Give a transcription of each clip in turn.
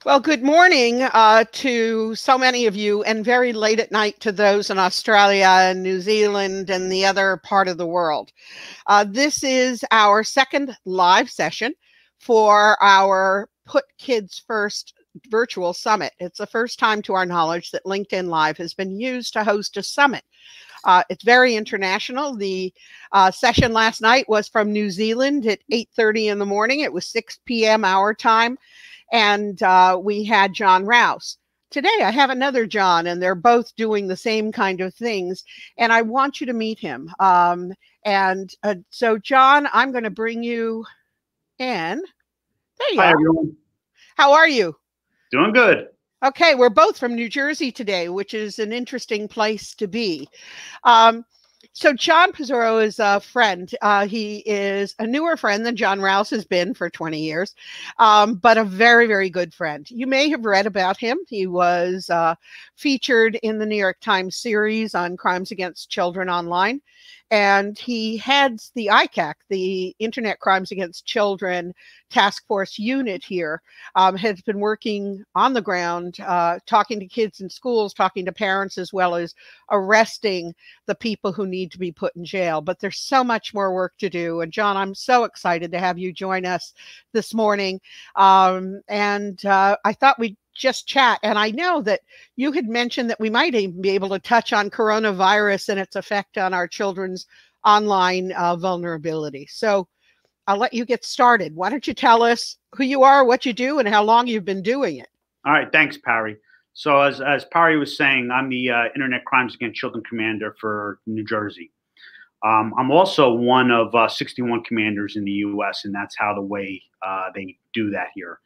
Well, good morning to so many of you, and very late at night to those in Australia and New Zealand and the other part of the world. This is our second live session for our Put Kids First virtual summit. It's the first time to our knowledge that LinkedIn Live has been used to host a summit. It's very international. The session last night was from New Zealand at 8:30 in the morning. It was 6 p.m. our time. And we had John Rouse. Today I have another John, and they're both doing the same kind of things. And I want you to meet him. So, John, I'm going to bring you in. There you Hi, are. everyone. How are you? Doing good. Okay, we're both from New Jersey today, which is an interesting place to be. So John Pizzuro is a friend. He is a newer friend than John Rouse has been for 20 years, but a very, very good friend. You may have read about him. He was featured in the New York Times series on crimes against children online. And he heads the ICAC, the Internet Crimes Against Children Task Force unit here, has been working on the ground, talking to kids in schools, talking to parents, as well as arresting the people who need to be put in jail. But there's so much more work to do. And John, I'm so excited to have you join us this morning. I thought we'd just chat. And I know that you had mentioned that we might even be able to touch on coronavirus and its effect on our children's online vulnerability. So I'll let you get started. Why don't you tell us who you are, what you do, and how long you've been doing it? All right. Thanks, Parry. So as Parry was saying, I'm the Internet Crimes Against Children Commander for New Jersey. I'm also one of 61 commanders in the U.S., and that's how the way they do that here.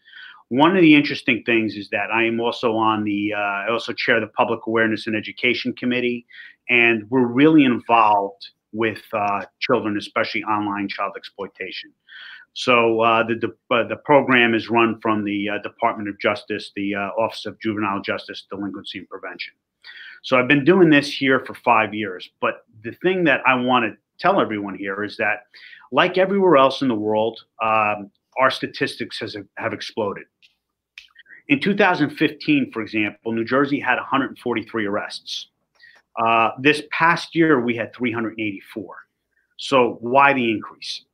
One of the interesting things is that I am also on I also chair the Public Awareness and Education Committee, and we're really involved with children, especially online child exploitation. So the program is run from the Department of Justice, the Office of Juvenile Justice, Delinquency and Prevention. So I've been doing this here for 5 years, but the thing that I want to tell everyone here is that, like everywhere else in the world, our statistics have exploded. In 2015, for example, New Jersey had 143 arrests. This past year, we had 384. So why the increase?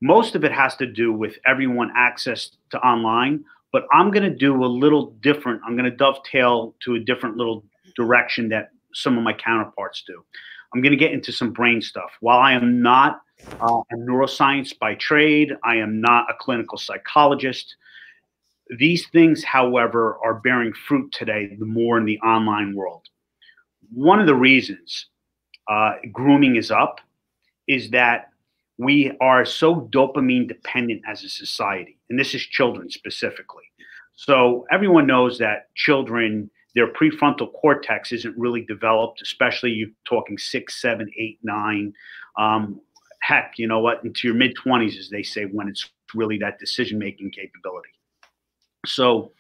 Most of it has to do with everyone access to online, but I'm going to do a little different. I'm going to dovetail to a different little direction that some of my counterparts do. I'm going to get into some brain stuff. While I am not a neuroscience by trade, I am not a clinical psychologist. These things, however, are bearing fruit today, the more in the online world. One of the reasons grooming is up is that we are so dopamine dependent as a society, and this is children specifically. So everyone knows that children, their prefrontal cortex isn't really developed, especially you're talking 6, 7, 8, 9. Heck, you know what, into your mid-20s, as they say, when it's really that decision-making capability. So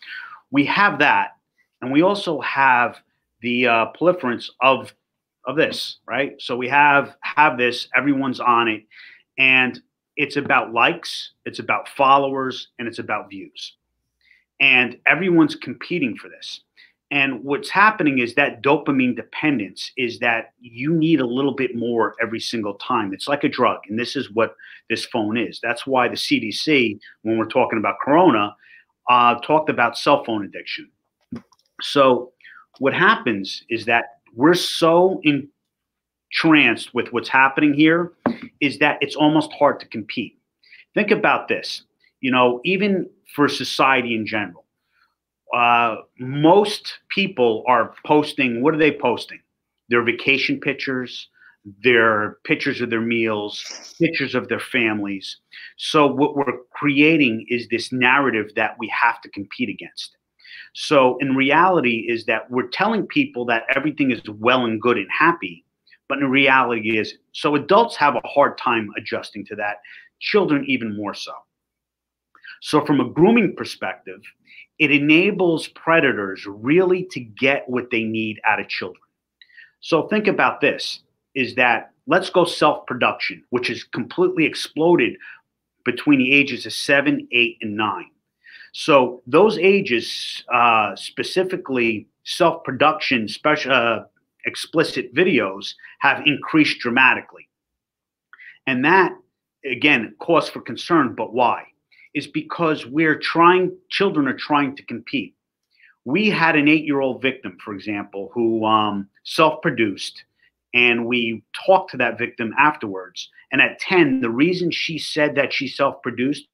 we have that, and we also have the proliferance of this, right? So we have this, everyone's on it, and it's about likes, it's about followers, and it's about views. And everyone's competing for this. And what's happening is that dopamine dependence is that you need a little bit more every single time. It's like a drug, and this is what this phone is. That's why the CDC, when we're talking about corona, talked about cell phone addiction. So what happens is that we're so entranced with what's happening here is that it's almost hard to compete. Think about this, even for society in general. Most people are posting, what are they posting? Their vacation pictures, their pictures of their meals, pictures of their families. So what we're creating is this narrative that we have to compete against. So in reality is that we're telling people that everything is well and good and happy, but in reality isn't. So adults have a hard time adjusting to that, children even more so. So from a grooming perspective, it enables predators really to get what they need out of children. So think about this, is that let's go self-production, which has completely exploded between the ages of 7, 8, and 9. So those ages, specifically self-production, special explicit videos, have increased dramatically. And that, again, cause for concern. But why? Is because children are trying to compete. We had an 8-year-old victim, for example, who self-produced, and we talked to that victim afterwards. And at 10, the reason she said that she self-produced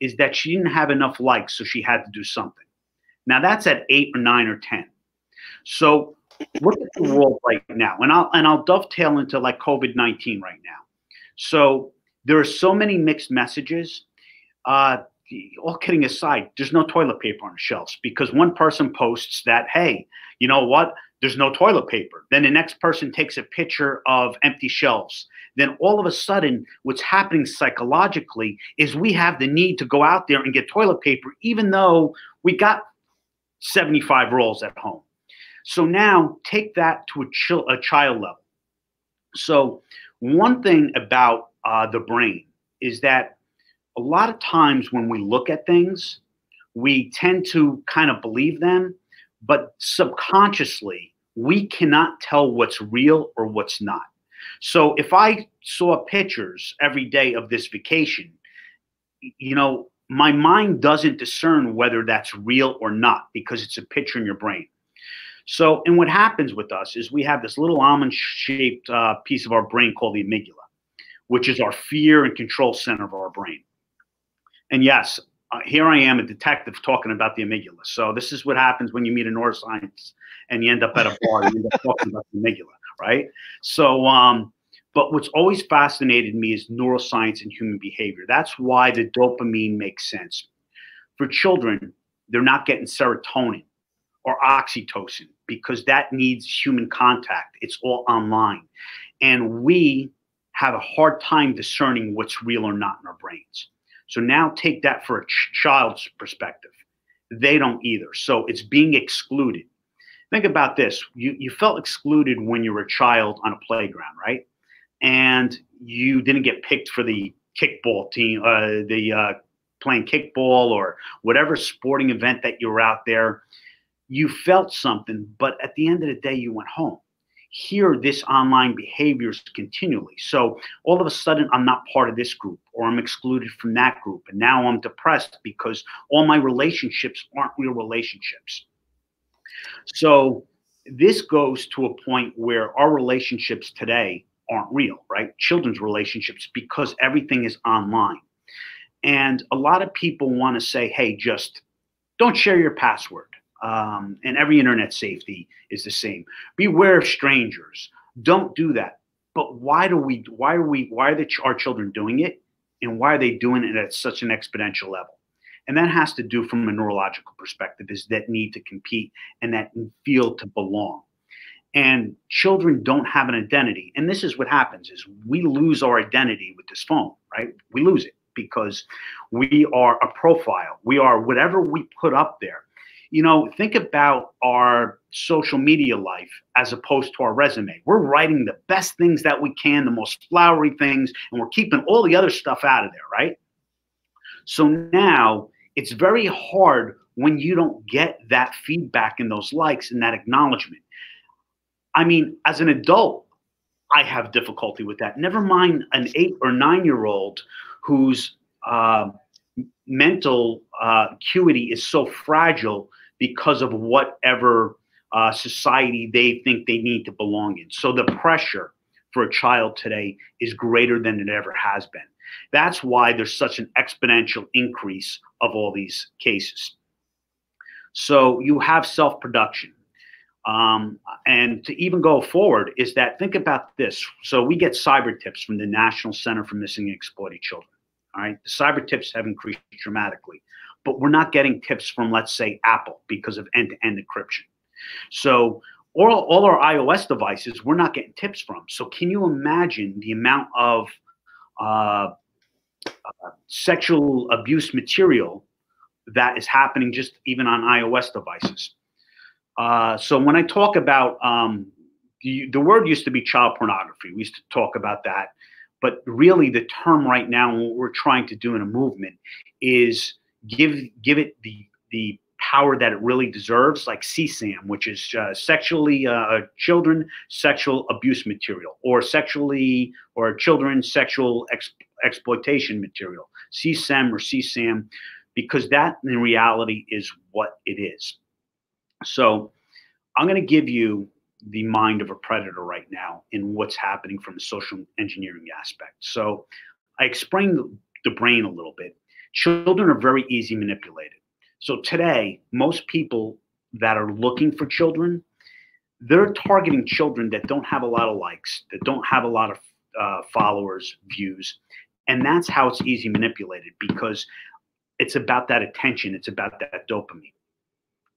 is that she didn't have enough likes, so she had to do something. Now that's at 8 or 9 or 10. So look at the world right now, and I'll dovetail into like COVID-19 right now. So there are so many mixed messages. All kidding aside, there's no toilet paper on the shelves because one person posts that, hey, you know what? There's no toilet paper. Then the next person takes a picture of empty shelves. Then all of a sudden, what's happening psychologically is we have the need to go out there and get toilet paper, even though we got 75 rolls at home. So now take that to a child level. So one thing about the brain is that a lot of times when we look at things, we tend to kind of believe them, but subconsciously, we cannot tell what's real or what's not. So if I saw pictures every day of this vacation, you know, my mind doesn't discern whether that's real or not because it's a picture in your brain. So, and what happens with us is we have this little almond-shaped piece of our brain called the amygdala, which is our fear and control center of our brain. And yes, here I am, a detective, talking about the amygdala. So this is what happens when you meet a neuroscientist and you end up at a bar and you end up talking about the amygdala, right? So, but what's always fascinated me is neuroscience and human behavior. That's why the dopamine makes sense. For children, they're not getting serotonin or oxytocin because that needs human contact. It's all online. And we have a hard time discerning what's real or not in our brains. So now take that for a child's perspective. They don't either. So it's being excluded. Think about this. You felt excluded when you were a child on a playground, right? And you didn't get picked for the kickball team, playing kickball or whatever sporting event that you were out there. You felt something, but at the end of the day, you went home. Here, this online behavior is continually. So all of a sudden, I'm not part of this group, or I'm excluded from that group. And now I'm depressed because all my relationships aren't real relationships. So this goes to a point where our relationships today aren't real, right? Children's relationships, because everything is online. And a lot of people want to say, hey, just don't share your password. And every internet safety is the same. Beware of strangers. Don't do that. But why are our children doing it? And why are they doing it at such an exponential level? And that has to do from a neurological perspective, is that need to compete and that feel to belong. And children don't have an identity. And this is what happens is we lose our identity with this phone, right? We lose it because we are a profile. We are whatever we put up there. You know, think about our social media life as opposed to our resume. We're writing the best things that we can, the most flowery things, and we're keeping all the other stuff out of there, right? So now it's very hard when you don't get that feedback and those likes and that acknowledgement. I mean, as an adult, I have difficulty with that. Never mind an 8 or 9-year-old whose mental acuity is so fragile because of whatever society they think they need to belong in. So the pressure for a child today is greater than it ever has been. That's why there's such an exponential increase of all these cases. So you have self-production. And to even go forward is that, think about this. So we get cyber tips from the National Center for Missing and Exploited Children. All right. The cyber tips have increased dramatically, but we're not getting tips from, let's say, Apple because of end-to-end encryption. So all our iOS devices, we're not getting tips from. So can you imagine the amount of sexual abuse material that is happening just even on iOS devices? So when I talk about the word used to be child pornography. We used to talk about that. But really the term right now, and what we're trying to do in a movement, is give it the the power that it really deserves, like CSAM, which is sexually children sexual abuse material, or children sexual exploitation material, CSAM or CSAM, because that in reality is what it is. So I'm going to give you the mind of a predator right now in what's happening from the social engineering aspect. So I explained the brain a little bit. Children are very easy manipulated. So today, most people that are looking for children, they're targeting children that don't have a lot of likes, that don't have a lot of followers, views. And that's how it's easy manipulated, because it's about that attention. It's about that dopamine.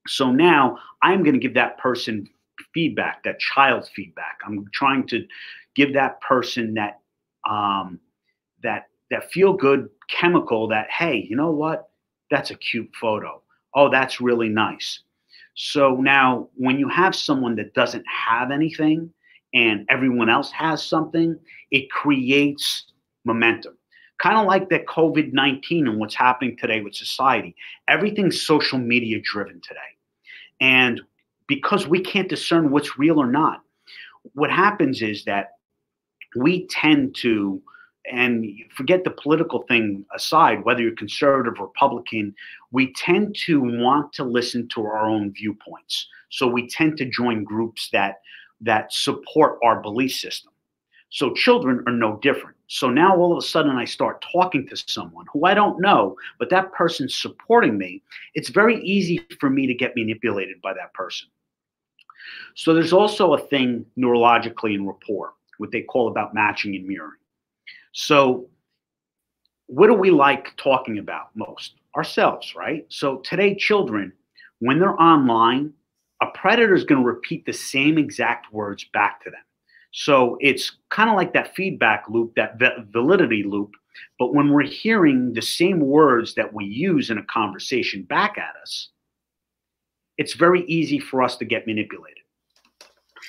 So now I'm going to give that person feedback, that child's feedback. I'm trying to give that person that that feel good chemical that, hey, you know what? That's a cute photo. Oh, that's really nice. So now when you have someone that doesn't have anything and everyone else has something, it creates momentum. Kind of like that COVID-19 and what's happening today with society. Everything's social media driven today. And because we can't discern what's real or not, what happens is that we tend to, and forget the political thing aside, whether you're conservative or Republican, we tend to want to listen to our own viewpoints. So we tend to join groups that support our belief system. So children are no different. So now all of a sudden I start talking to someone who I don't know, but that person's supporting me. It's very easy for me to get manipulated by that person. So there's also a thing neurologically in rapport, what they call about matching and mirroring. So what do we like talking about most? Ourselves, right? So today, children, when they're online, a predator is going to repeat the same exact words back to them. So it's kind of like that feedback loop, that validity loop. But when we're hearing the same words that we use in a conversation back at us, it's very easy for us to get manipulated.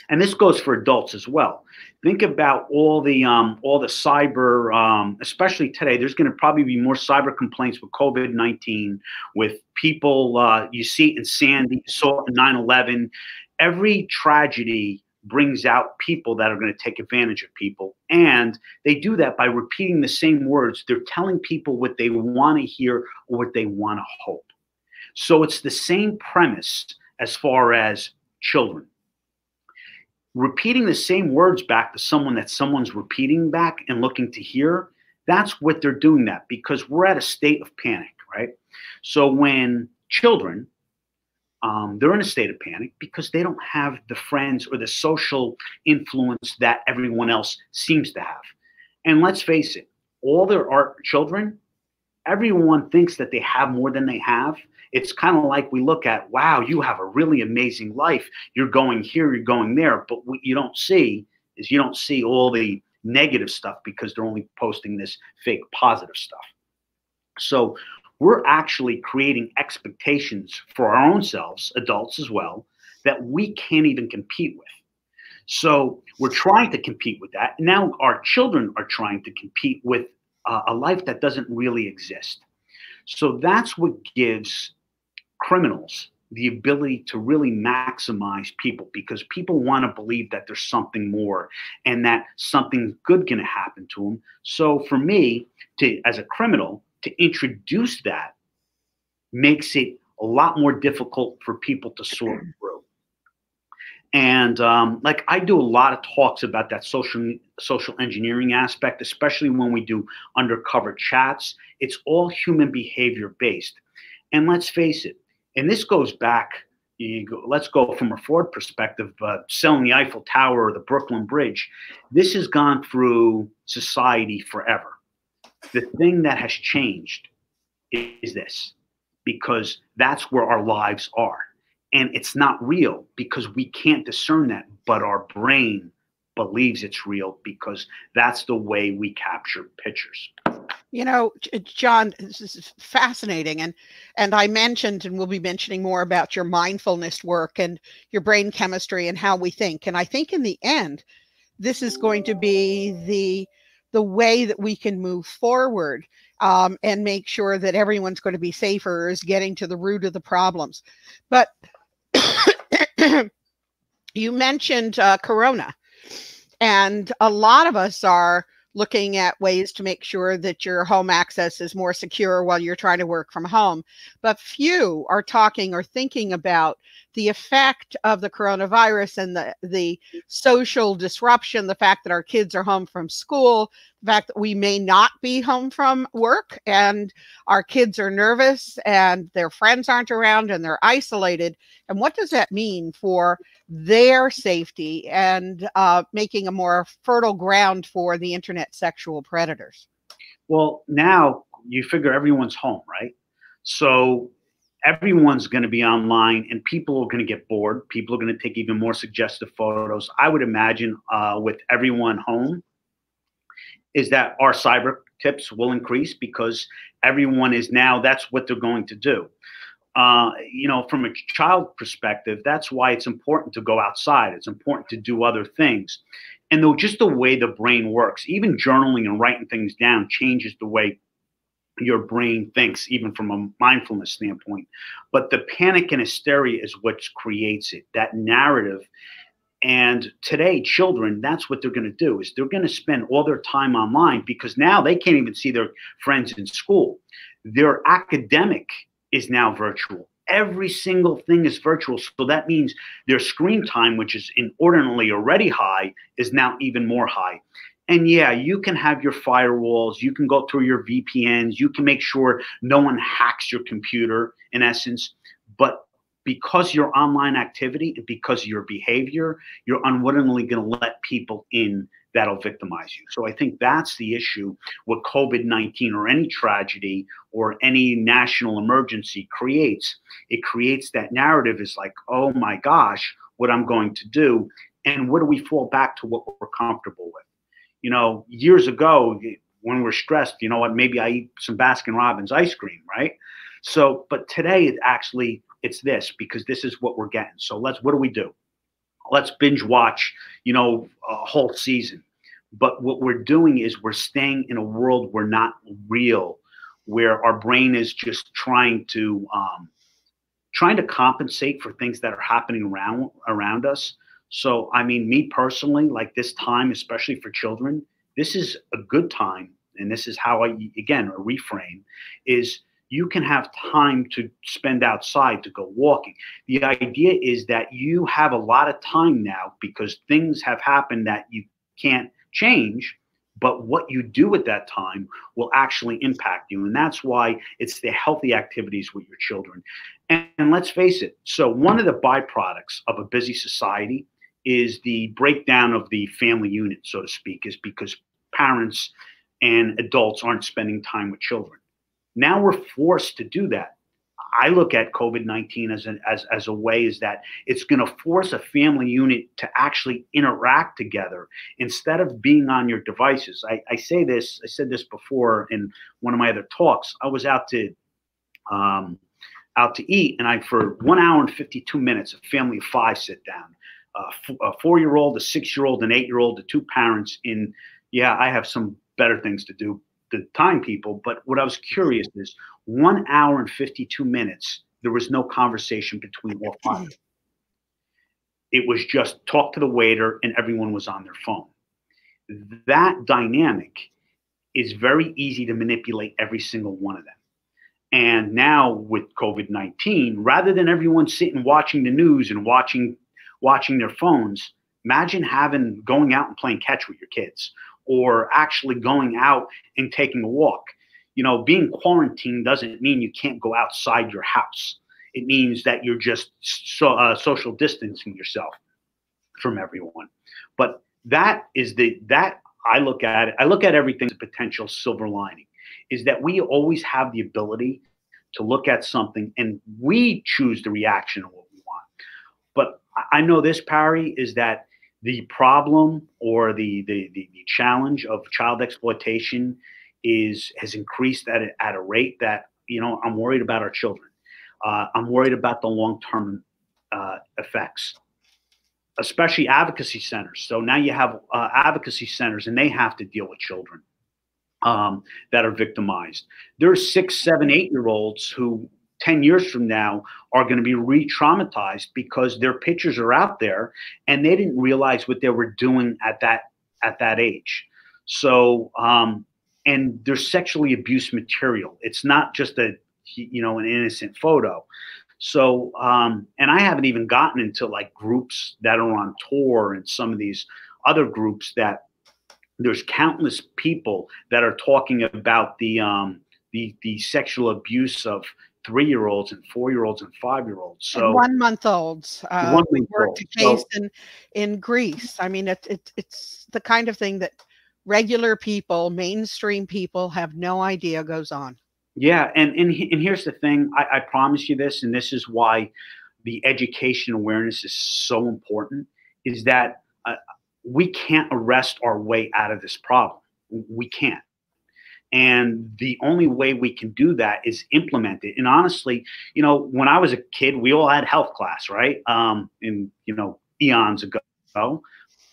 And this goes for adults as well. Think about all the cyber, especially today. There's going to probably be more cyber complaints with COVID-19, with people. You see it in Sandy, you saw it in 9/11. Every tragedy brings out people that are going to take advantage of people, and they do that by repeating the same words. They're telling people what they want to hear or what they want to hope. So it's the same premise as far as children. Repeating the same words back to someone that someone's repeating back and looking to hear, that's what they're doing that, because we're at a state of panic, right? So when children, they're in a state of panic because they don't have the friends or the social influence that everyone else seems to have. And let's face it, all there are children, everyone thinks that they have more than they have. It's kind of like we look at, wow, you have a really amazing life. You're going here, you're going there. But what you don't see is you don't see all the negative stuff because they're only posting this fake positive stuff. So we're actually creating expectations for our own selves, adults as well, that we can't even compete with. So we're trying to compete with that. Now our children are trying to compete with a life that doesn't really exist. So that's what gives criminals the ability to really maximize people, because people want to believe that there's something more and that something good going to happen to them. So for me, as a criminal, to introduce that makes it a lot more difficult for people to sort through. And like I do a lot of talks about that social engineering aspect, especially when we do undercover chats. It's all human behavior based. And let's face it, and this goes back, let's go from a fraud perspective, selling the Eiffel Tower or the Brooklyn Bridge. This has gone through society forever. The thing that has changed is this, because that's where our lives are. And it's not real because we can't discern that, but our brain believes it's real because that's the way we capture pictures. You know, John, this is fascinating. And I mentioned, and we'll be mentioning more about your mindfulness work and your brain chemistry and how we think. And I think in the end, this is going to be the the way that we can move forward and make sure that everyone's going to be safer is getting to the root of the problems. But you mentioned Corona, and a lot of us are looking at ways to make sure that your home access is more secure while you're trying to work from home. But few are talking or thinking about the effect of the coronavirus and the social disruption, the fact that our kids are home from school, the fact that we may not be home from work and our kids are nervous and their friends aren't around and they're isolated. And what does that mean for their safety and making a more fertile ground for the internet sexual predators? Well, now you figure everyone's home, right? So everyone's going to be online and people are going to get bored. People are going to take even more suggestive photos. I would imagine with everyone home is that our cyber tips will increase because everyone is now, that's what they're going to do. From a child perspective, that's why it's important to go outside. It's important to do other things. And though just the way the brain works, even journaling and writing things down changes the way your brain thinks, even from a mindfulness standpoint. But the panic and hysteria is what creates it, that narrative. And today, children, that's what they're going to do, is they're going to spend all their time online because now they can't even see their friends in school. Their academic is now virtual. Every single thing is virtual. So that means their screen time, which is inordinately already high, is now even more high. And yeah, you can have your firewalls, you can go through your VPNs, you can make sure no one hacks your computer in essence, but because your online activity and because of your behavior, you're unwittingly going to let people in that'll victimize you. So I think that's the issue with COVID-19 or any tragedy or any national emergency creates. It creates that narrative is like, oh my gosh, what I'm going to do. And what do we fall back to what we're comfortable with? Years ago, when we're stressed, you know what, maybe I eat some Baskin Robbins ice cream, right? So, but today it's this, because this is what we're getting. So what do we do? Let's binge watch, a whole season. But what we're doing is we're staying in a world we're not real, where our brain is just trying to compensate for things that are happening around us. So, I mean, me personally, like this time, especially for children, this is a good time. And this is how again, a reframe is you can have time to spend outside, to go walking. The idea is that you have a lot of time now because things have happened that you can't change, but what you do with that time will actually impact you. And that's why it's the healthy activities with your children. And let's face it. So one of the byproducts of a busy society is the breakdown of the family unit, so to speak, is because parents and adults aren't spending time with children. Now we're forced to do that. I look at COVID-19 as a way is that it's going to force a family unit to actually interact together instead of being on your devices. I said this before in one of my other talks. I was out to eat, and for 1 hour and 52 minutes, a family of 5 sit down, a 4-year-old, a 6-year-old, an 8-year-old, the 2 parents. I have some better things to do to time people, but what I was curious is 1 hour and 52 minutes, there was no conversation between all 5. It was just talk to the waiter and everyone was on their phone. That dynamic is very easy to manipulate every single one of them. And now with COVID-19, rather than everyone sitting watching the news and watching their phones, imagine going out and playing catch with your kids, or actually going out and taking a walk. Being quarantined doesn't mean you can't go outside your house. It means that you're just social distancing yourself from everyone. But that is I look at it. I look at everything as a potential silver lining, is that we always have the ability to look at something and we choose the reaction of what we want. But I know this, Parry, is that the problem or the challenge of child exploitation has increased at a rate that, I'm worried about our children. I'm worried about the long-term effects. especially advocacy centers. So now you have advocacy centers, and they have to deal with children that are victimized. There's 6, 7, 8-year-olds who 10 years from now are going to be re-traumatized because their pictures are out there and they didn't realize what they were doing at that age. So, and there's sexually abused material. It's not just an innocent photo. So, and I haven't even gotten into like groups that are on tour and some of these other groups that there's countless people that are talking about the sexual abuse of 3-year-olds and 4-year-olds and 5-year-olds. So and 1-month-olds. We worked a case in Greece. I mean, it's the kind of thing that regular people, mainstream people, have no idea goes on. Yeah, and here's the thing. I promise you this, and this is why the education awareness is so important, is that we can't arrest our way out of this problem. We can't. And the only way we can do that is implement it. And honestly, when I was a kid, we all had health class, right? Eons ago.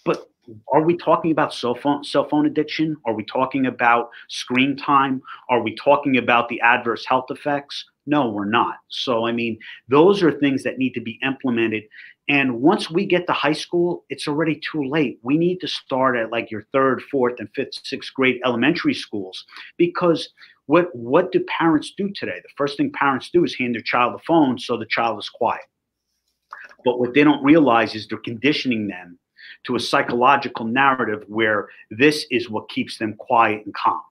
But are we talking about cell phone addiction? Are we talking about screen time? Are we talking about the adverse health effects? No, we're not. So, I mean, those are things that need to be implemented. And once we get to high school, it's already too late. We need to start at like your 3rd, 4th, and 5th, 6th grade elementary schools, because what do parents do today? The first thing parents do is hand their child a phone so the child is quiet. But what they don't realize is they're conditioning them to a psychological narrative where this is what keeps them quiet and calm.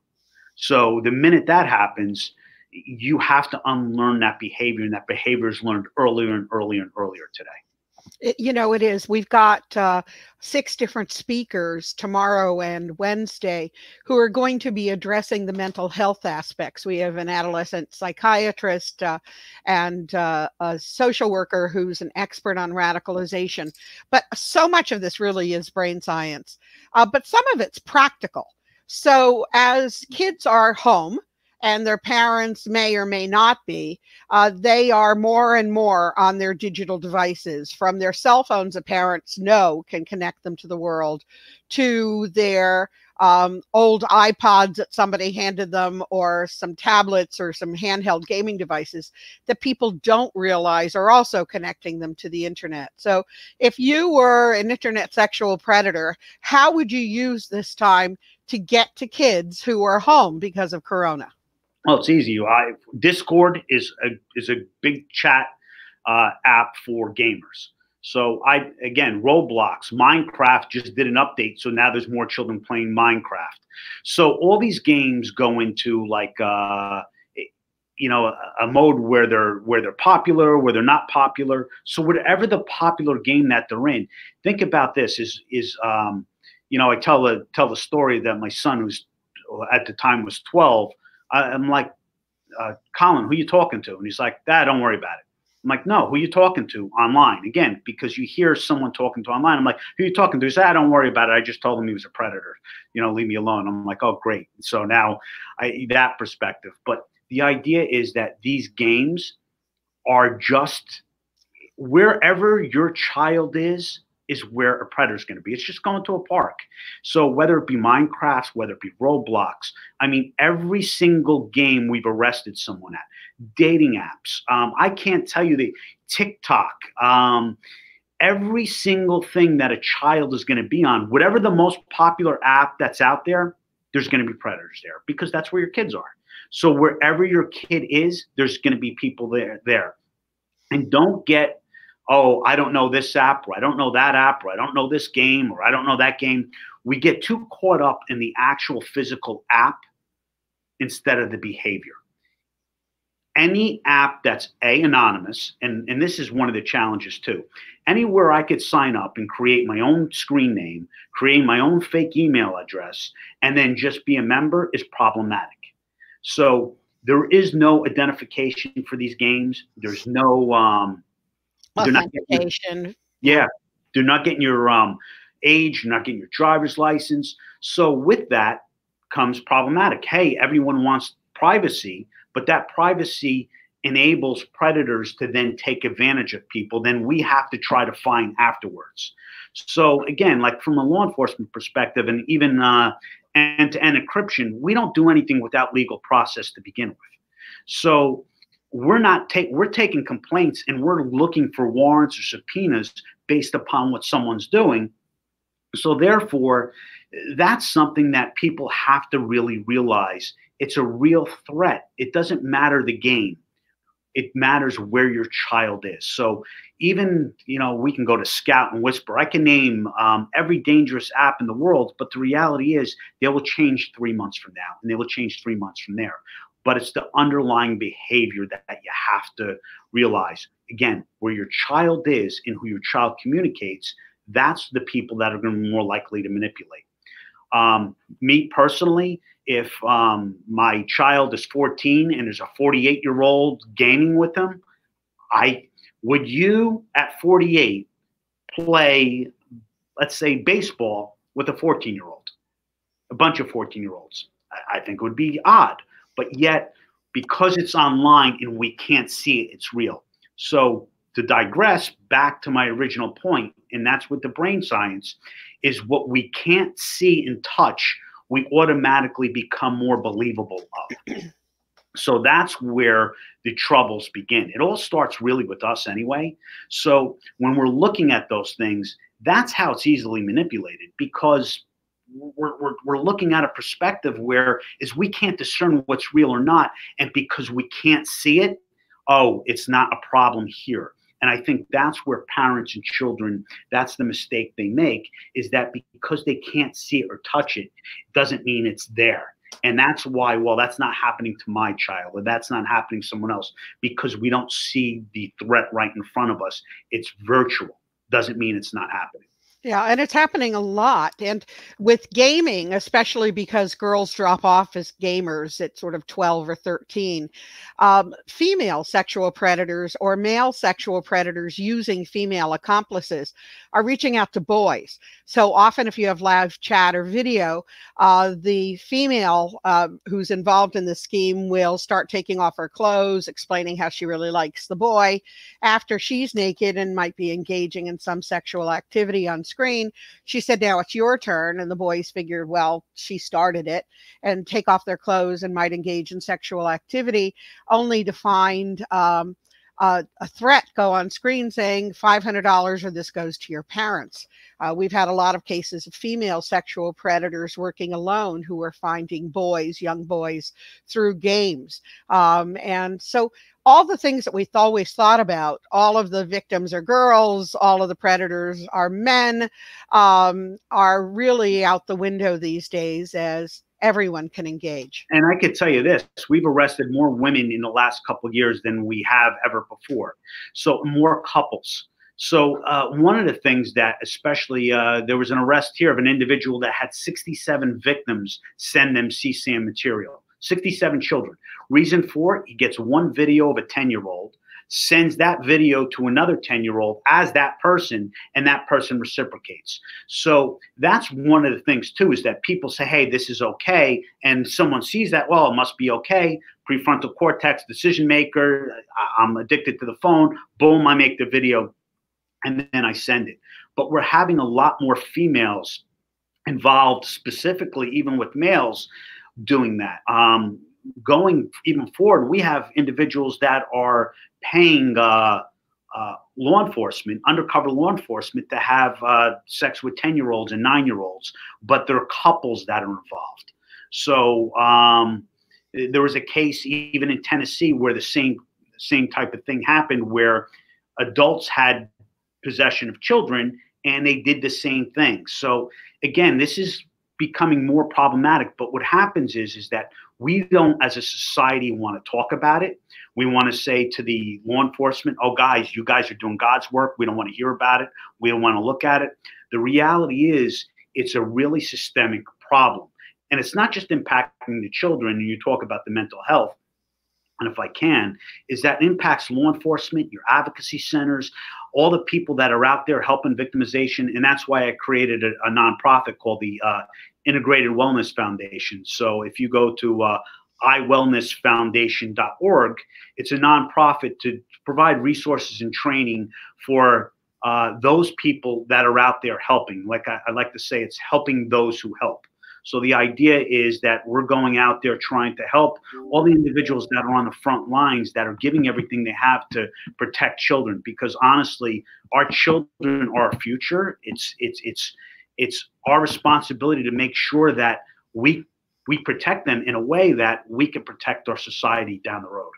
So the minute that happens, you have to unlearn that behavior, and that behavior is learned earlier and earlier and earlier today. It is. We've got 6 different speakers tomorrow and Wednesday who are going to be addressing the mental health aspects. We have an adolescent psychiatrist and a social worker who's an expert on radicalization. But so much of this really is brain science, but some of it's practical. So as kids are home, and their parents may or may not be, they are more and more on their digital devices. From their cell phones, the parents know can connect them to the world, to their old iPods that somebody handed them, or some tablets or some handheld gaming devices that people don't realize are also connecting them to the internet. So if you were an internet sexual predator, how would you use this time to get to kids who are home because of Corona? Well, it's easy. Discord is a big chat app for gamers. So Roblox, Minecraft just did an update, so now there's more children playing Minecraft. So all these games go into like a mode where they're popular, where they're not popular. So whatever the popular game that they're in, think about this: I tell the story that my son, who's at the time was 12. I'm like, Colin, who you talking to? And he's like, Dad, don't worry about it. I'm like, no, who you talking to online? Again, because you hear someone talking to online. I'm like, who you talking to? He said, don't worry about it. I just told him he was a predator. Leave me alone. I'm like, oh, great. So now that perspective. But the idea is that these games are just wherever your child is where a predator is going to be. It's just going to a park. So whether it be Minecraft, whether it be Roblox, I mean, every single game we've arrested someone at. Dating apps. I can't tell you the TikTok. Every single thing that a child is going to be on, whatever the most popular app that's out there, there's going to be predators there, because that's where your kids are. So wherever your kid is, there's going to be people there. And don't get, oh, I don't know this app, or I don't know that app, or I don't know this game, or I don't know that game. We get too caught up in the actual physical app instead of the behavior. Any app that's anonymous, and this is one of the challenges too, anywhere I could sign up and create my own screen name, create my own fake email address, and then just be a member is problematic. So there is no identification for these games. There's no authentication. They're not getting your age. You're not getting your driver's license. So with that comes problematic. Hey, everyone wants privacy, but that privacy enables predators to then take advantage of people, then we have to try to find afterwards. So again, like from a law enforcement perspective, and even end-to-end encryption, we don't do anything without legal process to begin with. So we're taking complaints and we're looking for warrants or subpoenas based upon what someone's doing. So therefore, that's something that people have to really realize. It's a real threat. It doesn't matter the game. It matters where your child is. So even, we can go to Scout and Whisper. I can name every dangerous app in the world, but the reality is they will change 3 months from now, and they will change 3 months from there. But it's the underlying behavior that you have to realize. Again, where your child is and who your child communicates, that's the people that are going to be more likely to manipulate. Me personally, if my child is 14 and there's a 48-year-old gaming with them, would you at 48 play, let's say, baseball with a 14-year-old, a bunch of 14-year-olds? I think it would be odd. But yet, because it's online and we can't see it, it's real. So to digress back to my original point, and that's with the brain science, is what we can't see and touch, we automatically become more believable of. So that's where the troubles begin. It all starts really with us anyway. So when we're looking at those things, that's how it's easily manipulated, because we're looking at a perspective where is we can't discern what's real or not. And because we can't see it, it's not a problem here. And I think that's where parents and children, that's the mistake they make, is that because they can't see it or touch it, doesn't mean it's there. And that's why, well, that's not happening to my child, or that's not happening to someone else, because we don't see the threat right in front of us. It's virtual. Doesn't mean it's not happening. Yeah, and it's happening a lot. And with gaming, especially because girls drop off as gamers at sort of 12 or 13, female sexual predators or male sexual predators using female accomplices are reaching out to boys. So often if you have live chat or video, the female who's involved in the scheme will start taking off her clothes, explaining how she really likes the boy after she's naked and might be engaging in some sexual activity on screen. She said, now it's your turn. And the boys figured, well, she started it, and take off their clothes and might engage in sexual activity, only to find a threat go on screen saying $500 or this goes to your parents. We've had a lot of cases of female sexual predators working alone who are finding boys, young boys, through games. And so all the things that we've always thought about, all of the victims are girls, all of the predators are men, are really out the window these days, as everyone can engage. And I could tell you this, we've arrested more women in the last couple of years than we have ever before. So more couples. So one of the things that especially, there was an arrest here of an individual that had 67 victims send them CSAM material, 67 children. Reason for it, he gets one video of a 10-year-old, sends that video to another 10-year-old as that person, and that person reciprocates. So that's one of the things too, is that people say, hey, this is okay. And someone sees that, well, it must be okay. Prefrontal cortex, decision maker, I'm addicted to the phone, boom, I make the video and then I send it. But we're having a lot more females involved, specifically even with males doing that. Going even forward, we have individuals that are paying law enforcement, undercover law enforcement, to have sex with 10-year-olds and 9-year-olds, but there are couples that are involved. So there was a case even in Tennessee where the same type of thing happened, where adults had possession of children and they did the same thing. So again, this is becoming more problematic. But what happens is that we don't, as a society, want to talk about it. We want to say to the law enforcement, oh, guys, you guys are doing God's work. We don't want to hear about it. We don't want to look at it. The reality is it's a really systemic problem. And it's not just impacting the children. And you talk about the mental health. And if I can, is that impacts law enforcement, your advocacy centers, all the people that are out there helping victimization. And that's why I created a nonprofit called the Integrated Wellness Foundation. So if you go to iwellnessfoundation.org. It's a nonprofit to provide resources and training for those people that are out there helping. Like I like to say, it's helping those who help. So the idea is that we're going out there trying to help all the individuals that are on the front lines, that are giving everything they have to protect children. Because honestly, our children are our future. It's our responsibility to make sure that we protect them in a way that we can protect our society down the road.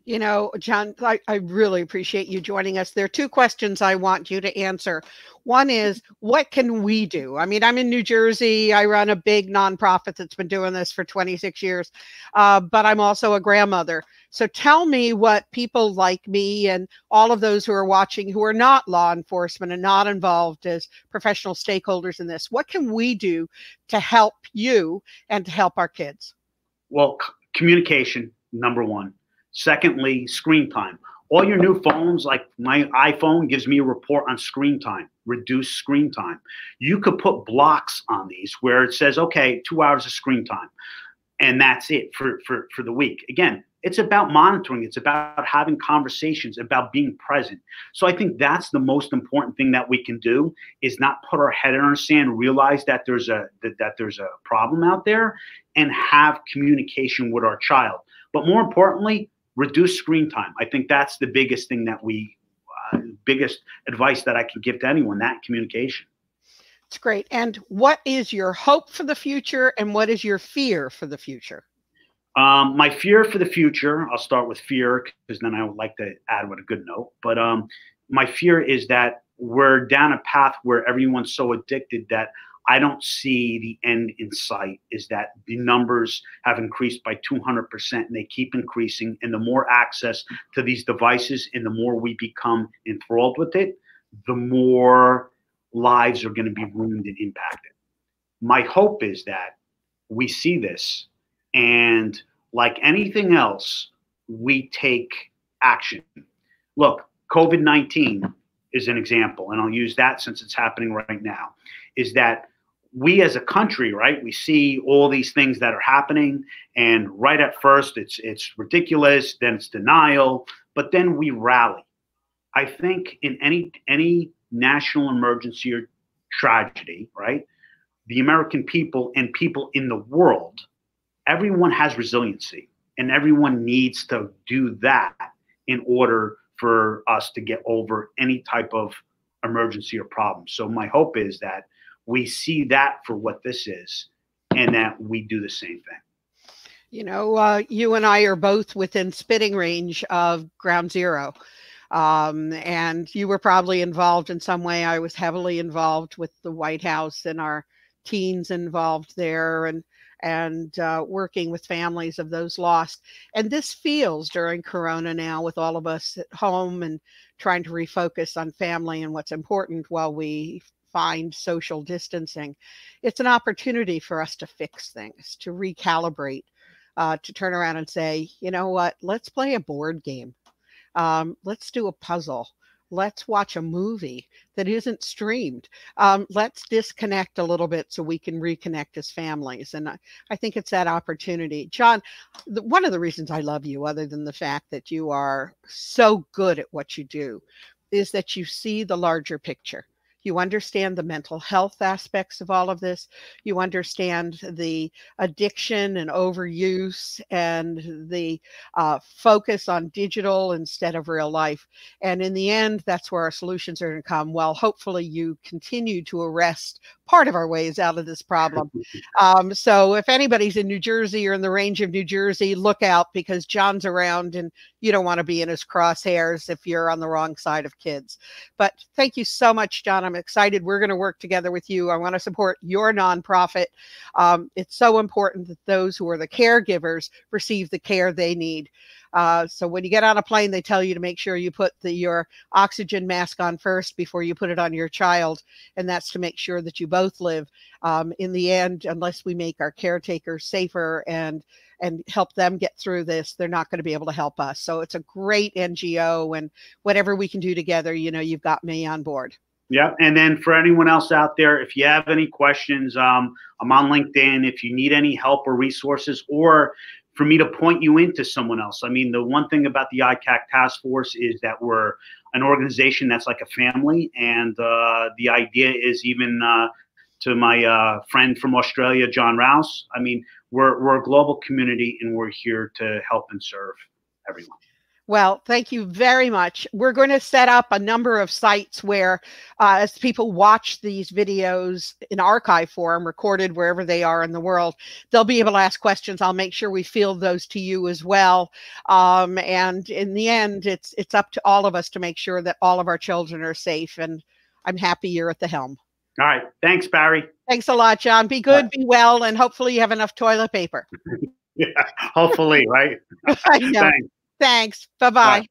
You know, John, I really appreciate you joining us. There are two questions I want you to answer. One is, what can we do? I mean, I'm in New Jersey. I run a big nonprofit that's been doing this for 26 years, but I'm also a grandmother. So tell me what people like me and all of those who are watching who are not law enforcement and not involved as professional stakeholders in this, what can we do to help you and to help our kids? Well, communication, number one. Secondly, screen time. All your new phones, like my iPhone, gives me a report on screen time, reduce screen time. You could put blocks on these where it says, okay, 2 hours of screen time, and that's it for the week. Again, it's about monitoring. It's about having conversations, about being present. So I think that's the most important thing that we can do, is not put our head in our sand, realize that there's a problem out there, and have communication with our child. But more importantly, reduce screen time. I think that's the biggest thing that biggest advice that I can give to anyone, that communication. It's great. And what is your hope for the future, and what is your fear for the future? My fear for the future, I'll start with fear, because then I would like to add with a good note. But my fear is that we're down a path where everyone's so addicted that I don't see the end in sight, is that the numbers have increased by 200% and they keep increasing. And the more access to these devices and the more we become enthralled with it, the more lives are going to be ruined and impacted. My hope is that we see this, and like anything else, we take action. Look, COVID-19 is an example, and I'll use that since it's happening right now, is that we as a country, right, we see all these things that are happening, and right at first it's ridiculous, then it's denial, but then we rally. I think in any national emergency or tragedy, right, the American people and people in the world, everyone has resiliency, and everyone needs to do that in order for us to get over any type of emergency or problem. So my hope is that we see that for what this is, and that we do the same thing. You know, you and I are both within spitting range of Ground Zero. And you were probably involved in some way. I was heavily involved with the White House and our teens involved there, and working with families of those lost. And this feels during Corona now, with all of us at home and trying to refocus on family and what's important while we find social distancing. It's an opportunity for us to fix things, to recalibrate, to turn around and say, you know what, let's play a board game. Let's do a puzzle. Let's watch a movie that isn't streamed. Let's disconnect a little bit so we can reconnect as families. And I think it's that opportunity. John, one of the reasons I love you, other than the fact that you are so good at what you do, is that you see the larger picture. You understand the mental health aspects of all of this. You understand the addiction and overuse and the focus on digital instead of real life. And in the end, that's where our solutions are going to come. Well, hopefully you continue to arrest part of our ways out of this problem. So if anybody's in New Jersey or in the range of New Jersey, look out, because John's around and you don't want to be in his crosshairs if you're on the wrong side of kids. But thank you so much, John. I'm excited. We're going to work together with you. I want to support your nonprofit. It's so important that those who are the caregivers receive the care they need. So when you get on a plane, they tell you to make sure you put your oxygen mask on first before you put it on your child. And that's to make sure that you both live. In the end, unless we make our caretakers safer and help them get through this, they're not going to be able to help us. So it's a great NGO, and whatever we can do together, you know, you've got me on board. Yeah. And then for anyone else out there, if you have any questions, I'm on LinkedIn. If you need any help or resources, or for me to point you into someone else. I mean, the one thing about the ICAC task force is that we're an organization that's like a family. And the idea is even to my friend from Australia, John Rouse, I mean, we're a global community and we're here to help and serve everyone. Well, thank you very much. We're going to set up a number of sites where as people watch these videos in archive form, recorded wherever they are in the world, they'll be able to ask questions. I'll make sure we field those to you as well. And in the end, it's up to all of us to make sure that all of our children are safe. And I'm happy you're at the helm. All right. Thanks, Parry. Thanks a lot, John. Be good, be well, and hopefully you have enough toilet paper. Yeah, hopefully, right? I know. Thanks. Thanks. Bye-bye.